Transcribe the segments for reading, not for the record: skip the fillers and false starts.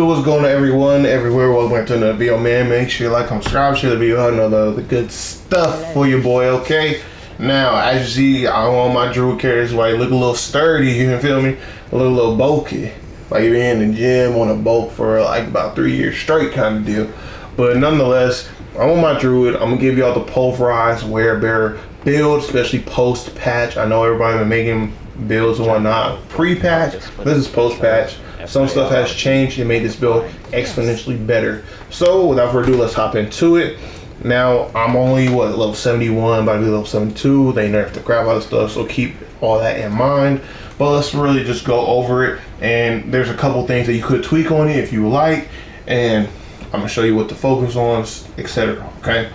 what's going on, everyone, everywhere? Welcome to another video, man. Make sure you like, comment, subscribe, share the video, and all the good stuff for your boy, okay? Now, as you see, I'm on my Druid character, why you look a little sturdy, you can feel me? A little bulky. Like you've been in the gym on a bulk for like about 3 years straight kind of deal. But nonetheless, I'm on my Druid. I'm gonna give y'all the Pulverize Werebear build, especially post-patch. I know everybody been making builds and whatnot pre-patch. This is post-patch. Some stuff has changed and made this build exponentially better. So without further ado, let's hop into it. Now I'm only level 71, about to be level 72. They nerfed the crap out of stuff, so keep all that in mind. But let's really just go over it. And there's a couple things that you could tweak on it if you like, and I'm gonna show you what to focus on, etc. Okay.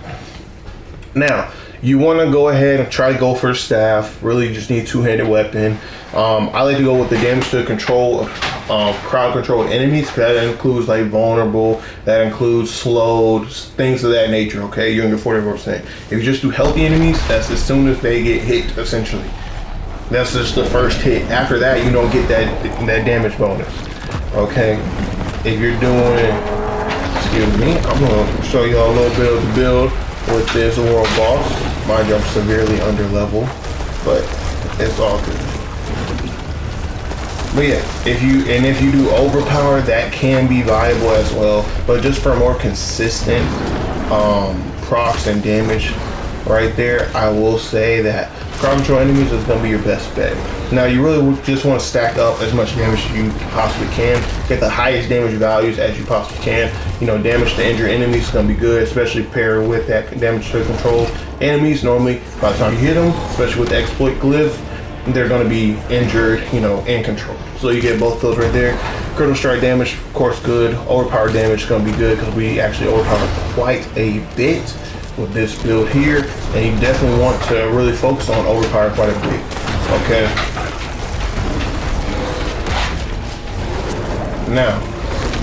Now, you want to go ahead and try to go for a staff. Really just need a two-handed weapon. I like to go with the damage to control crowd control enemies, because that includes like vulnerable, that includes slowed, things of that nature. Okay, you're gonna get 44%. If you just do healthy enemies, that's as soon as they get hit, essentially. That's just the first hit. After that, you don't get that damage bonus. Okay, if you're doing, excuse me, I'm gonna show you all a little bit of the build with this world boss. Mind you, I'm severely under level, but it's all good. But yeah, if you do overpower, that can be viable as well. But just for more consistent procs and damage, right there, I will say that crowd control enemies is gonna be your best bet. Now you really just want to stack up as much damage as you possibly can. Get the highest damage values as you possibly can. You know, damage to injured enemies is gonna be good, especially paired with that damage to control enemies. Normally, by the time you hit them, especially with the exploit glyph, they're gonna be injured, you know, in control. So you get both those right there. Critical strike damage, of course, good. Overpower damage is gonna be good because we actually overpower quite a bit with this build here, and you definitely want to really focus on overpower quite a bit. Okay. Now,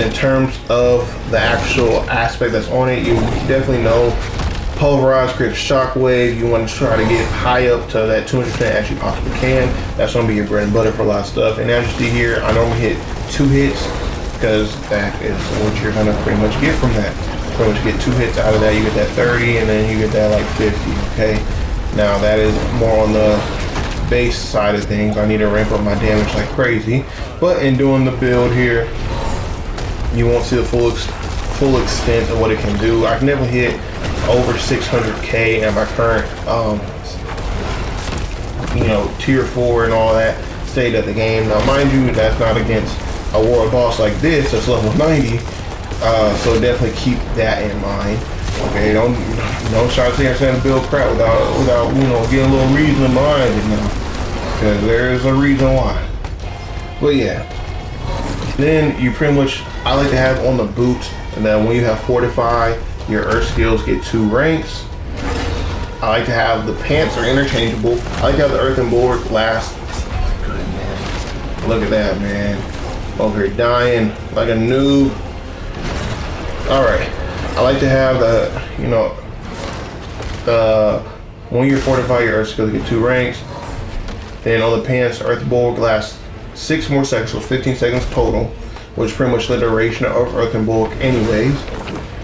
in terms of the actual aspect that's on it, you definitely know Pulverize creates shockwave. You want to try to get high up to that 200% as you possibly can. That's going to be your bread and butter for a lot of stuff. And as you see here, I normally hit 2 hits because that is what you're going to pretty much get from that. Pretty much get 2 hits out of that, you get that 30, and then you get that like 50. Okay, now that is more on the base side of things. I need to ramp up my damage like crazy, but in doing the build here, you won't see the full extent of what it can do. I've never hit over 600k at my current you know, tier 4 and all that state of the game. Now mind you, that's not against a world boss like this that's level 90. So definitely keep that in mind. Okay, don't try to say I'm saying build crap without you know, getting a little reason behind it now, because there is a reason why. But yeah, then you pretty much, I like to have on the boots, and then when you have fortify, your earth skills get 2 ranks. I like to have the pants are interchangeable. I like to have the earthen board last. Good man, look at that, man, over here dying like a noob. Alright, I like to have the, you know, when you fortify your earth skills, get 2 ranks. Then on the pants, earth bulwark lasts 6 more seconds, so 15 seconds total, which is pretty much the duration of earthen bulwark anyways.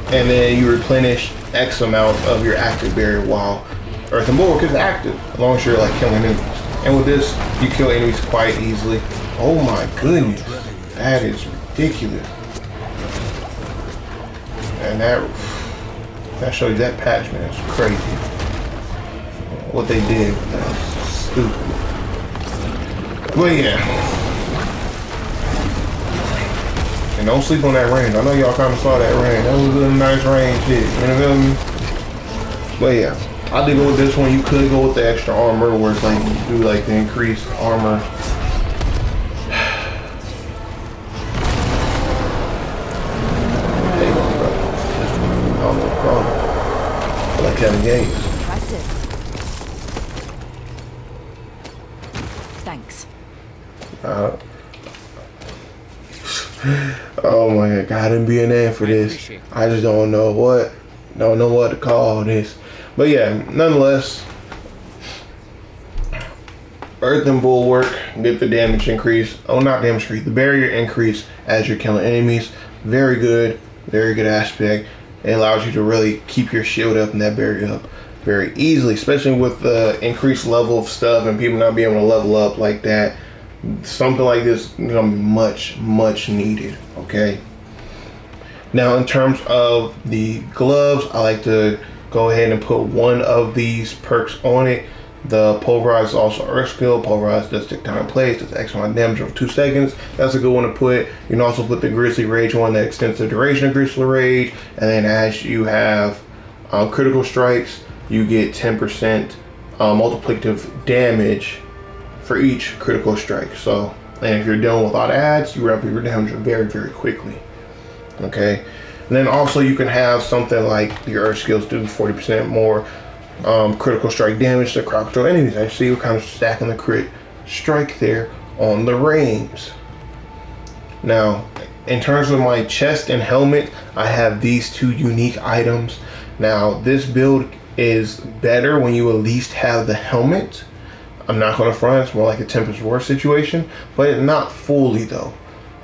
And then you replenish X amount of your active barrier while earthen bulwark is active, as long as you're like killing enemies. And with this, you kill enemies quite easily. Oh my goodness, that is ridiculous. And that shows you that patch, man, it's crazy. What they did, that's stupid. But yeah. And don't sleep on that range. I know y'all kind of saw that range. That was a nice range hit, you know what I mean? But yeah, I did go with this one. You could go with the extra armor, where it's like you do like the increased armor. Like Kevin Gates. Impressive. Thanks. Oh my god, I didn't be an ad for this. I just don't know what to call this. But yeah, nonetheless, earthen bulwark, get the damage increase. Oh, not damage increase, the barrier increase as you're killing enemies. very good aspect. It allows you to really keep your shield up and that barrier up very easily, especially with the increased level of stuff and people not being able to level up like that. Something like this is gonna be much needed. Okay. Now, in terms of the gloves, I like to go ahead and put one of these perks on it. The Pulverize is also Earth skill. Pulverize does take time in place, does X amount of damage over 2 seconds. That's a good one to put. You can also put the Grizzly Rage one that extends the duration of Grizzly Rage. And then as you have critical strikes, you get 10% multiplicative damage for each critical strike. So, and if you're dealing with a lot of ads, you ramp your damage very quickly. Okay. And then also you can have something like your Earth skills do 40% more critical strike damage to crowd control enemies. I see you're kind of stacking the crit strike there on the rings. Now, in terms of my chest and helmet, I have these 2 unique items. Now, this build is better when you at least have the helmet. I'm not going to front, it's more like a Tempest Roar situation, but not fully though.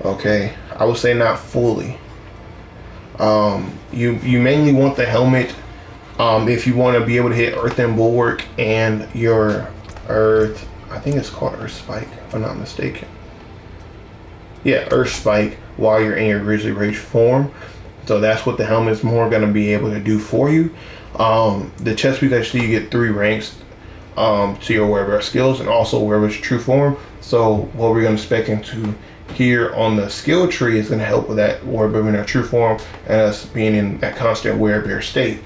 Okay, I would say not fully. You mainly want the helmet if you want to be able to hit Earthen Bulwark and your Earth, I think it's called Earth Spike, if I'm not mistaken. Yeah, Earth Spike while you're in your Grizzly Rage form. So that's what the helmet is more going to be able to do for you. The chest piece, actually, you get 3 ranks to your Werebear skills and also Werebear's true form. So what we're going to spec into here on the skill tree is going to help with that Werebear in our true form and us being in that constant Werebear state.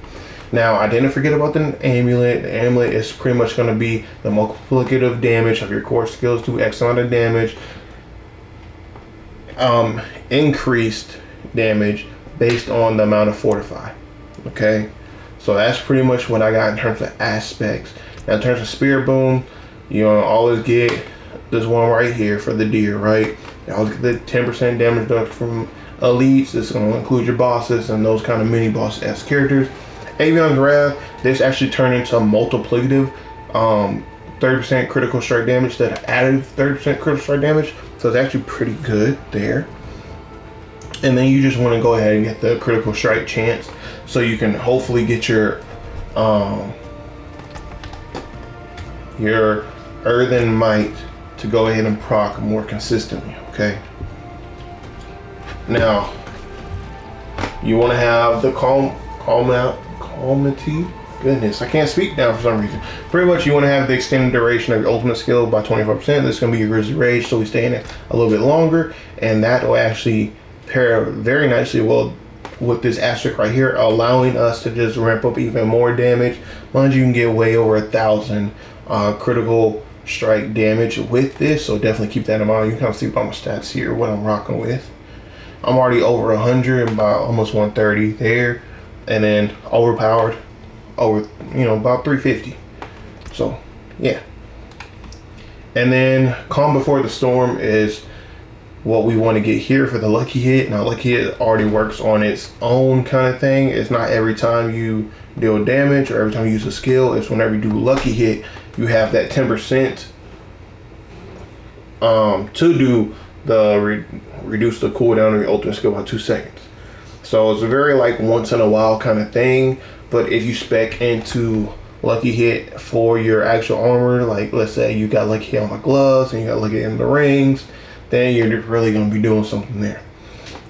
Now, I didn't forget about the amulet. The amulet is pretty much going to be the multiplicative damage of your core skills to X amount of damage. Increased damage based on the amount of fortify. Okay, so that's pretty much what I got in terms of aspects. Now, in terms of Spirit Boom, you always get this one right here for the deer, right? You always get the 10% damage reduction from elites. This is going to include your bosses and those kind of mini boss-esque characters. Avion's Wrath, this actually turned into a multiplicative 30% critical strike damage that added 30% critical strike damage. So it's actually pretty good there. And then you just want to go ahead and get the critical strike chance so you can hopefully get your Earthen Might to go ahead and proc more consistently. Okay. Now you want to have the calmity. Goodness, I can't speak now for some reason. Pretty much, you want to have the extended duration of your ultimate skill by 25%. This is going to be your Grizzly Rage, so we stay in it a little bit longer, and that will actually pair very nicely well with this asterisk right here, allowing us to just ramp up even more damage. Mind you can get way over 1,000 critical strike damage with this, so definitely keep that in mind. You can kind of see by my stats here what I'm rocking with. I'm already over 100, about almost 130 there, and then overpowered over about 350. So yeah. And then Calm Before the Storm is what we want to get here for the lucky hit. Now, lucky hit already works on its own kind of thing. It's not every time you deal damage or every time you use a skill. It's whenever you do lucky hit, you have that 10% to do the reduce the cooldown of your ultimate skill by 2 seconds. So it's a very like once in a while kind of thing. But if you spec into lucky hit for your actual armor, like let's say you got lucky hit on the gloves and you got lucky hit in the rings, then you're really going to be doing something there.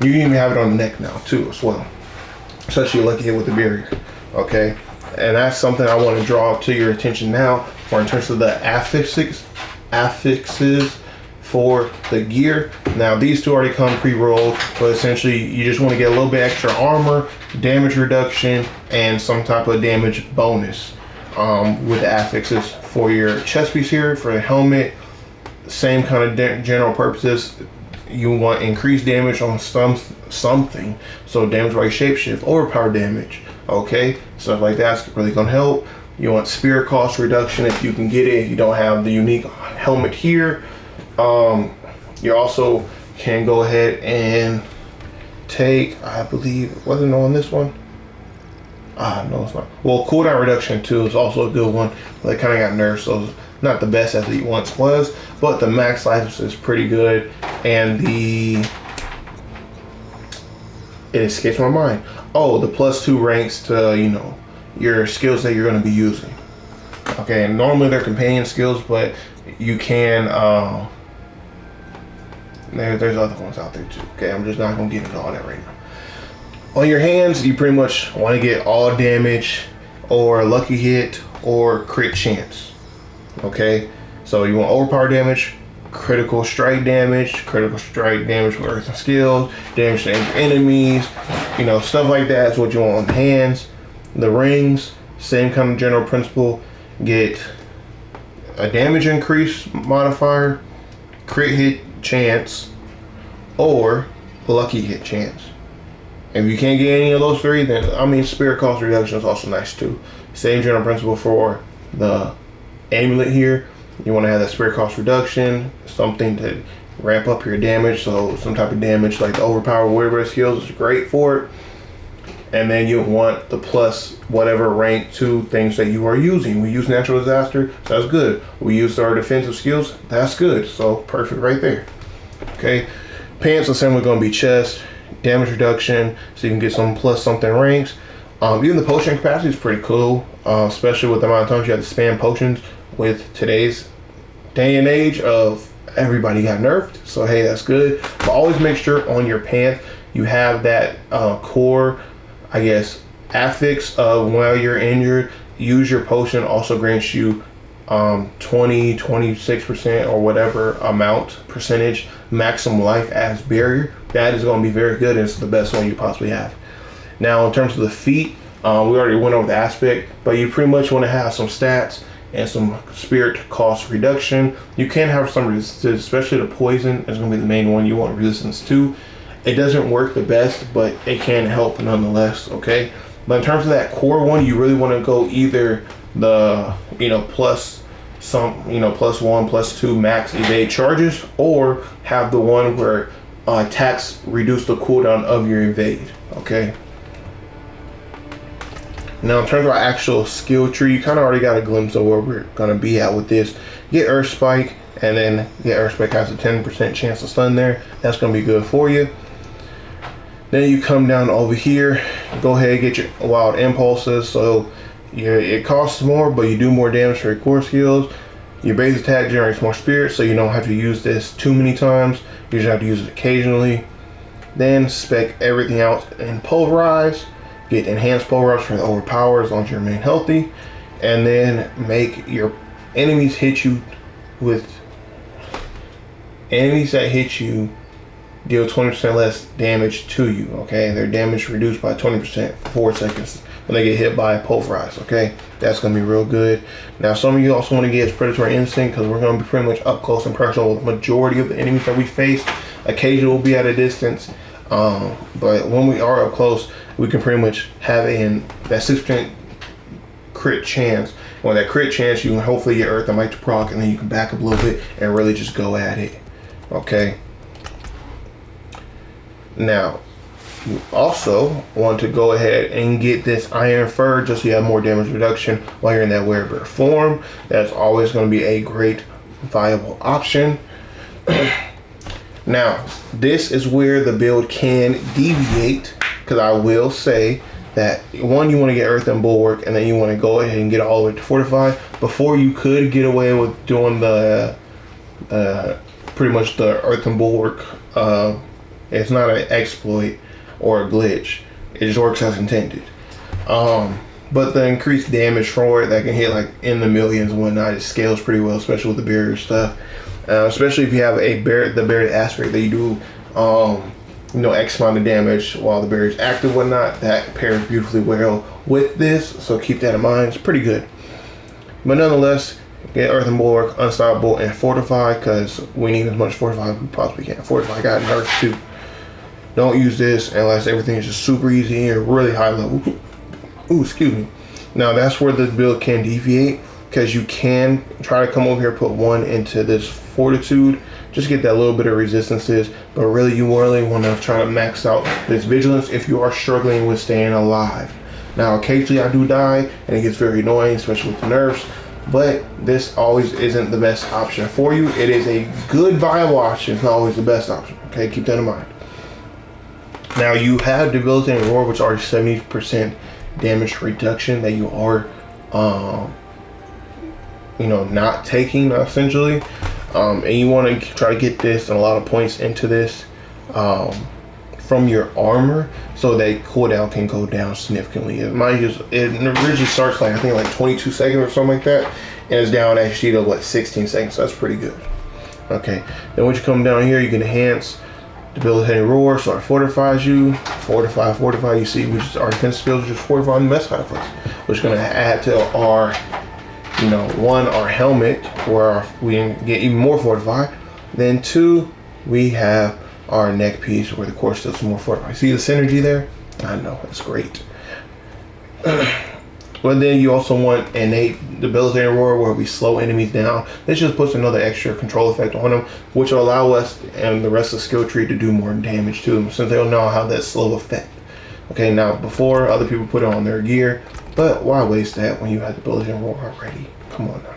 You can even have it on the neck now too as well, especially lucky hit with the barrier. Okay, and that's something I want to draw to your attention now for in terms of the affixes for the gear. Now these two already come pre-rolled, but essentially you just want to get a little bit extra armor, damage reduction, and some type of damage bonus with the affixes for your chest piece here. For the helmet, same kind of general purposes. You want increased damage on something, so damage by shapeshift, overpower damage, okay, stuff like that's really gonna help. You want spirit cost reduction if you can get it, if you don't have the unique helmet here. You also can go ahead and take, I believe, wasn't on this one? No, it's not. Well, cooldown reduction too is also a good one. They kind of got nerfed, so it's not the best as it once was, but the max life is pretty good, and the it escapes my mind. Oh, the +2 ranks to, you know, your skills that you're going to be using. Okay, and normally they're companion skills, but you can, there's other ones out there too. Okay, I'm just not going to get into all that right now. On your hands, you pretty much want to get all damage or lucky hit or crit chance. Okay, so you want overpower damage, critical strike damage with earthen skills, damage to enemies, you know, stuff like that is what you want on the hands. The rings, same kind of general principle. Get a damage increase modifier, crit hit chance, or lucky hit chance. If you can't get any of those three, then I mean spirit cost reduction is also nice too. Same general principle for the amulet here. You want to have that spirit cost reduction, something to ramp up your damage. So some type of damage like the overpower Werebear skills is great for it. And then you want the plus whatever rank to things that you are using. We use natural disaster, so that's good. We use our defensive skills, that's good. So perfect right there. Okay, pants assembly going to be chest, damage reduction, so you can get some plus something ranks. Even the potion capacity is pretty cool, especially with the amount of times you have to spam potions with today's day and age of everybody got nerfed. So hey, that's good. But always make sure on your pants you have that core, I guess, affix of while you're injured, use your potion also grants you 26% or whatever amount percentage maximum life as barrier. That is going to be very good, and it's the best one you possibly have. Now in terms of the feet, we already went over the aspect, but you pretty much want to have some stats and some spirit cost reduction. You can have some resistance, especially the poison is going to be the main one you want resistance to. It doesn't work the best, but it can help nonetheless, okay? But in terms of that core one, you really want to go either the, you know, plus some, you know, +1, +2 max evade charges, or have the one where attacks reduce the cooldown of your evade, okay? Now in terms of our actual skill tree, you kind of already got a glimpse of where we're going to be at with this. Get Earth Spike, and then Earth Spike has a 10% chance to stun there. That's going to be good for you. Then you come down over here, go ahead and get your wild impulses. So it costs more, but you do more damage for your core skills. Your base attack generates more spirit, so you don't have to use this too many times. You just have to use it occasionally. Then spec everything out in Pulverize. Get enhanced Pulverize for the overpower as long as you remain healthy. And then make your enemies hit you with enemies that hit you deal 20% less damage to you, okay? Their damage reduced by 20% for 4 seconds when they get hit by a Pulverize, okay? That's going to be real good. Now, some of you also want to get Predatory Instinct because we're going to be pretty much up close and personal with the majority of the enemies that we face. Occasionally, we'll be at a distance, but when we are up close, we can pretty much have that 6% crit chance. And with that crit chance, you can hopefully get Earthen Might to proc, and then you can back up a little bit and really just go at it, okay? Now, you also want to go ahead and get this Iron Fur just so you have more damage reduction while you're in that Werebear form. That's always going to be a great viable option. Now, this is where the build can deviate, because I will say that one, you want to get Earthen Bulwark, and then you want to go ahead and get all the way to Fortify. Before, you could get away with doing the pretty much the Earthen Bulwark. It's not an exploit or a glitch. It just works as intended. But the increased damage for it that can hit like in the millions and whatnot, it scales pretty well, especially with the barrier stuff. Especially if you have the barrier aspect that you do, you know, X amount of damage while the barrier is active and whatnot. That pairs beautifully well with this, so keep that in mind. It's pretty good. But nonetheless, get Earthen Bulwark, Unstoppable, and Fortify, because we need as much Fortify as we possibly can. Fortify got nerfed too. Don't use this unless everything is just super easy and really high level. Ooh, excuse me. Now that's where the build can deviate, because you can try to come over here, put one into this Fortitude, just get that little bit of resistances, but really you really want to try to max out this Vigilance if you are struggling with staying alive. Now occasionally I do die, and it gets very annoying, especially with the nerfs, but this always isn't the best option for you. It is a good viable option, it's not always the best option, okay? Keep that in mind. Now you have debilitating roar, which are 70% damage reduction that you are, not taking essentially, and you want to try to get this and a lot of points into this from your armor, so that cooldown can go down significantly. It originally starts like I think like 22 seconds or something like that, and it's down actually to what 16 seconds. So that's pretty good. Okay, then once you come down here, you can enhance debilitating roar, so it fortifies you. Fortify. You see, which is our defense skills, just fortifying the best high place, which is going to add to our, one, our helmet, where we get even more fortified. Then two, we have our neck piece, where the core still some more fortified. See the synergy there? I know, it's great. But then you also want innate debilitating roar, where we slow enemies down. This just puts another extra control effect on them, which will allow us and the rest of the skill tree to do more damage to them, since they don't know how that slow effect. Okay, now before other people put it on their gear, but why waste that when you have debilitating roar already? Come on now.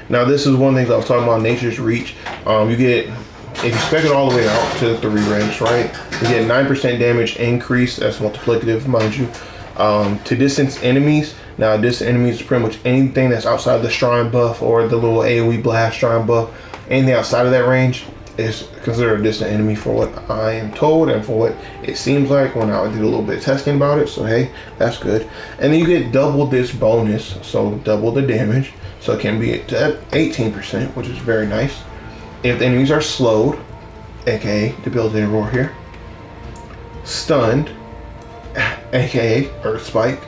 Now this is one thing that I was talking about, Nature's Reach. You get, if you spec it all the way out to 3 ranks, right? You get 9% damage increase. That's multiplicative, mind you. To distance enemies. Now distance enemies is pretty much anything that's outside the shrine buff or the little AoE blast shrine buff. Anything outside of that range is considered a distant enemy, for what I am told and for what it seems like when I did a little bit of testing about it. So hey, that's good. And then you get double this bonus, so double the damage, so it can be at 18%, which is very nice. If the enemies are slowed, aka debilitating roar here, stunned, aka earth spike,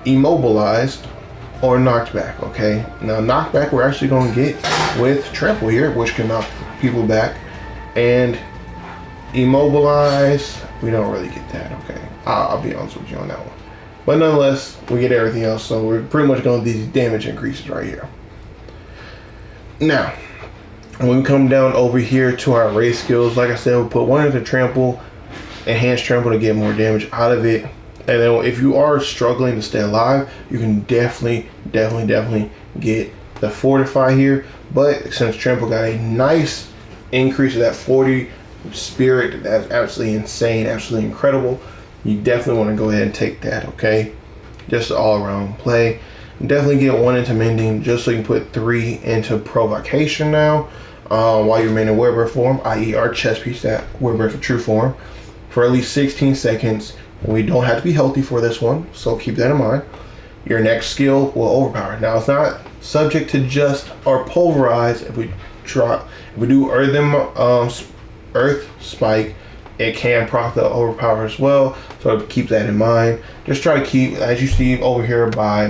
immobilized, or knocked back. Okay, now knockback we're actually going to get with trample here, which can knock people back, and immobilized we don't really get that. Okay, I'll be honest with you on that one, but nonetheless we get everything else, so we're pretty much going to these damage increases right here. Now when we come down over here to our race skills, like I said, we'll put one into trample, enhanced trample, to get more damage out of it. And then if you are struggling to stay alive, you can definitely get the fortify here. But since trample got a nice increase of that 40 spirit, that's absolutely insane, absolutely incredible, you definitely want to go ahead and take that. Okay, just all around play. Definitely get 1 into mending, just so you can put 3 into provocation now, while you remain in werebear form, i.e. our chest piece, that werebear for true form, for at least 16 seconds. We don't have to be healthy for this one, so keep that in mind. Your next skill will overpower. Now it's not subject to just our pulverize. If we do earth spike, it can proc the overpower as well, so keep that in mind. Just try to keep, as you see over here by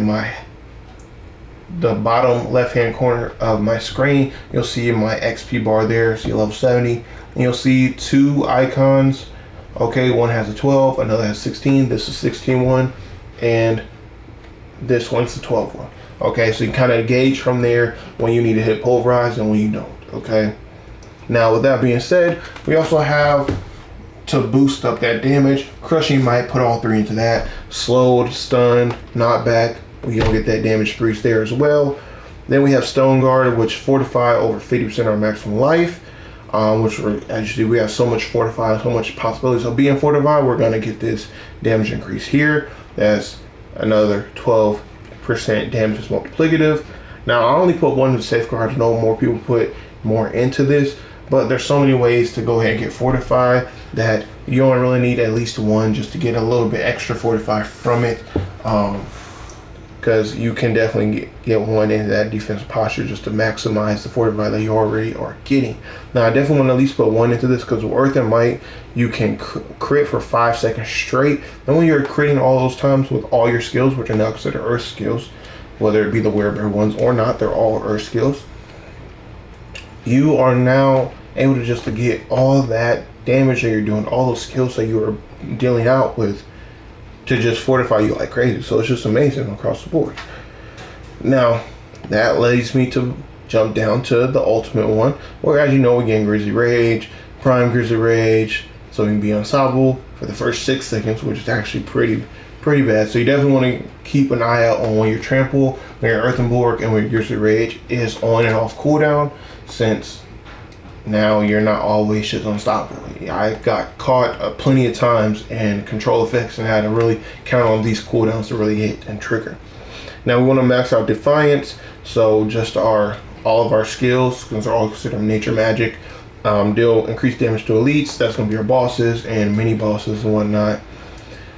the bottom left hand corner of my screen, you'll see my XP bar there, see level 70, and you'll see 2 icons. Okay, one has a 12, another has 16. This is 16 one, and this one's the 12 one. Okay, so you kind of gauge from there when you need to hit pulverize and when you don't. Okay, now with that being said, we also have to boost up that damage. Crushing might put all 3 into that. Slowed, stunned, knocked back, we don't get that damage boost there as well. Then we have Stone Guard, which fortify over 50% of our maximum life. Which as you see, we have so much fortified, so much possibilities of being fortified. We're going to get this damage increase here. That's another 12% damage is multiplicative. Now I only put 1 in safeguard. I know more people put more into this, but there's so many ways to go ahead and get fortified that you don't really need at least 1 just to get a little bit extra fortified from it. Because you can definitely get 1 into that defensive posture just to maximize the fortify that you already are getting. Now I definitely want to at least put 1 into this, because with Earth and Might you can crit for 5 seconds straight. And when you're critting all those times with all your skills, which are now considered Earth skills, whether it be the werebear ones or not, they're all Earth skills. You are now able to just to get all that damage that you're doing, all those skills that you are dealing out with, to just fortify you like crazy. So it's just amazing across the board. Now that leads me to jump down to the ultimate one, where, as you know, we gain Grizzly Rage, Prime Grizzly Rage, so you can be unstoppable for the first 6 seconds, which is actually pretty bad. So you definitely want to keep an eye out on when your trample, when your earthen bulwark, and when your Grizzly Rage is on and off cooldown, since now you're not always just unstoppable. I got caught plenty of times in control effects and had to really count on these cooldowns to really hit and trigger. Now we want to max out Defiance, so just all of our skills, because they're all considered nature magic, deal increased damage to elites. That's going to be our bosses and mini bosses and whatnot.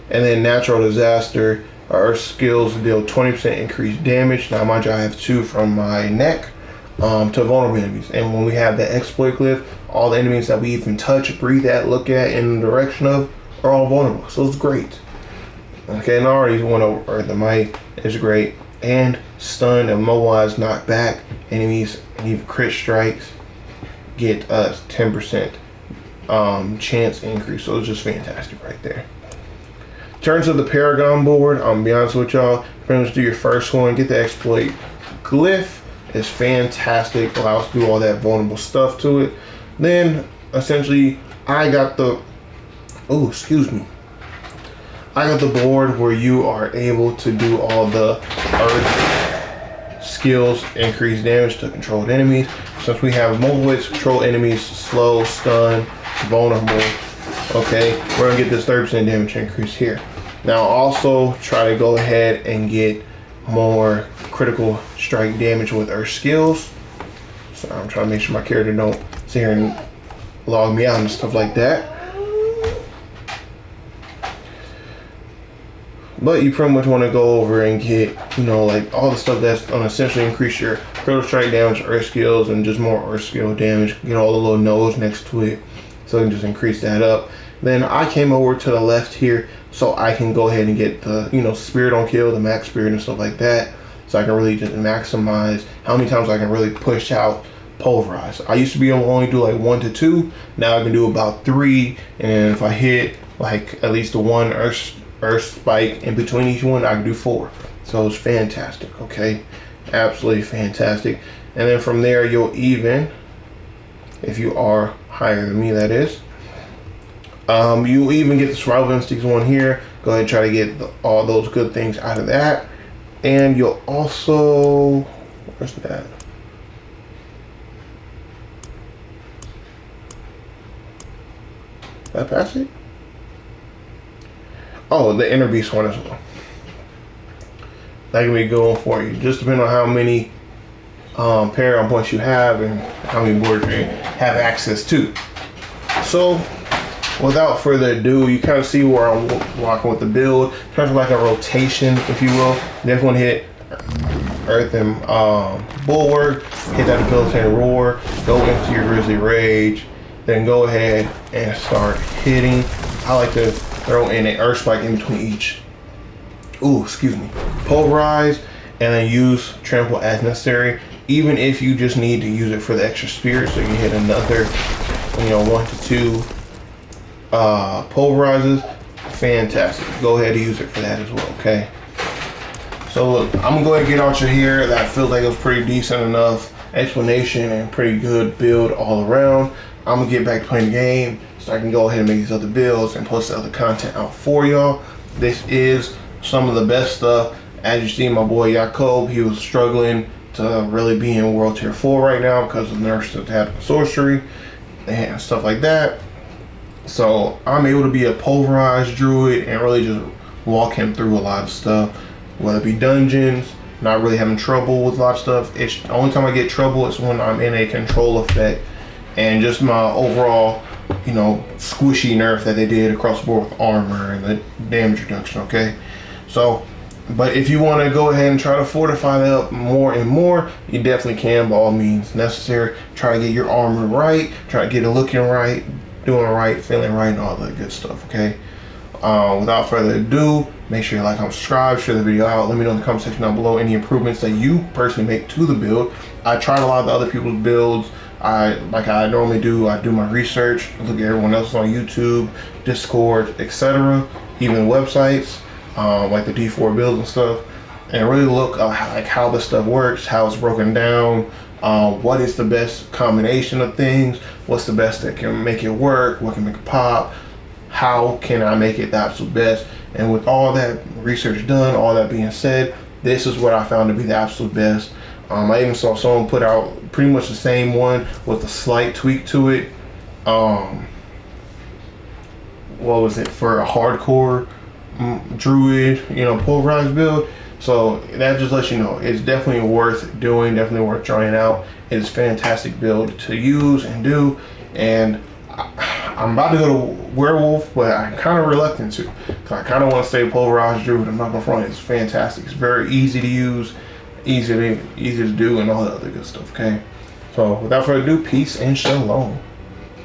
And then Natural Disaster, our skills deal 20% increased damage. Now mind you, I have 2 from my neck to vulnerable enemies. And when we have the exploit glyph, all the enemies that we even touch, breathe at, look at, in the direction of, are all vulnerable. So it's great. Okay, and I already went over Earthen Might. It's great. And stun, immobilize, knock back enemies, and even crit strikes get us 10% chance increase. So it's just fantastic right there. In terms of the Paragon board, I'm gonna be honest with y'all, pretty much do your first one, get the exploit glyph. It's fantastic, allows to do all that vulnerable stuff to it. Then essentially I got the I got the board where you are able to do all the earth skills, increase damage to controlled enemies. Since we have multiple ways to control enemies, slow, stun, vulnerable, okay, we're gonna get this 30% damage increase here. Now also try to go ahead and get more critical strike damage with earth skills. So I'm trying to make sure my character don't sit here and log me out and stuff like that. But you pretty much want to go over and get, like all the stuff that's going to essentially increase your critical strike damage, earth skills, and just more earth skill damage. Get all the little nodes next to it, so you can just increase that up. Then I came over to the left here, so I can go ahead and get the, spirit on kill, the max spirit and stuff like that. So I can really just maximize how many times I can really push out Pulverize. I used to be able to only do like 1 to 2. Now I can do about 3, and if I hit like at least the 1 earth spike in between each one, I can do 4. So it's fantastic, okay? Absolutely fantastic. And then from there, you'll even, if you are higher than me, that is, you'll even get the survival instincts one here. Go ahead and try to get all those good things out of that. And you'll also, where's that? Did I pass it? Oh, the inner beast one as well. That can be going for you. Just depending on how many Paragon points you have and how many boards you have access to. So, without further ado, you kind of see where I'm walking with the build. Kind of like a rotation, if you will. Definitely want to hit Earthen Bulwark, hit that debilitating roar, go into your Grizzly Rage, then go ahead and start hitting. I like to throw in an earth spike in between each. Pulverize, and then use trample as necessary. Even if you just need to use it for the extra spirit, so you can hit another, 1 to 2 pulverizes. Fantastic. Go ahead and use it for that as well. Okay. So look, I'm gonna go ahead and get out your hair. That feels like it was pretty decent enough explanation and pretty good build all around. I'm gonna get back to playing the game so I can go ahead and make these other builds and post the other content out for y'all. This is some of the best stuff. As you see, my boy Jacob, he was struggling to really be in World Tier 4 right now because of nerfs that had sorcery and stuff like that. So I'm able to be a pulverized druid and really just walk him through a lot of stuff, whether it be dungeons, not really having trouble with a lot of stuff. It's the only time I get trouble is when I'm in a control effect, and just my overall, squishy nerf that they did across the board with armor and the damage reduction, okay? So, but if you want to go ahead and try to fortify that up more and more, you definitely can, by all means necessary. Try to get your armor right, try to get it looking right, doing right, feeling right, and all that good stuff, okay? Without further ado, make sure you like, comment, subscribe, share the video out. Let me know in the comment section down below any improvements that you personally make to the build. I tried a lot of the other people's builds. Like I normally do, I do my research, look at everyone else on YouTube, Discord, etc., even websites, like the D4 builds and stuff, and really look like how this stuff works, how it's broken down, what is the best combination of things, what's the best that can make it work, what can make it pop, how can I make it the absolute best. And with all that research done, all that being said, this is what I found to be the absolute best. I even saw someone put out pretty much the same one with a slight tweak to it. What was it for a hardcore Druid, pulverized build? So that just lets you know it's definitely worth doing, definitely worth trying out. It's a fantastic build to use and do, and I'm about to go to werewolf, but I'm kind of reluctant to, because I kind of want to stay pulverized Druid. I'm not gonna front; it's fantastic. It's very easy to use, easy to do, and all that other good stuff. Okay, so without further ado, peace and shalom.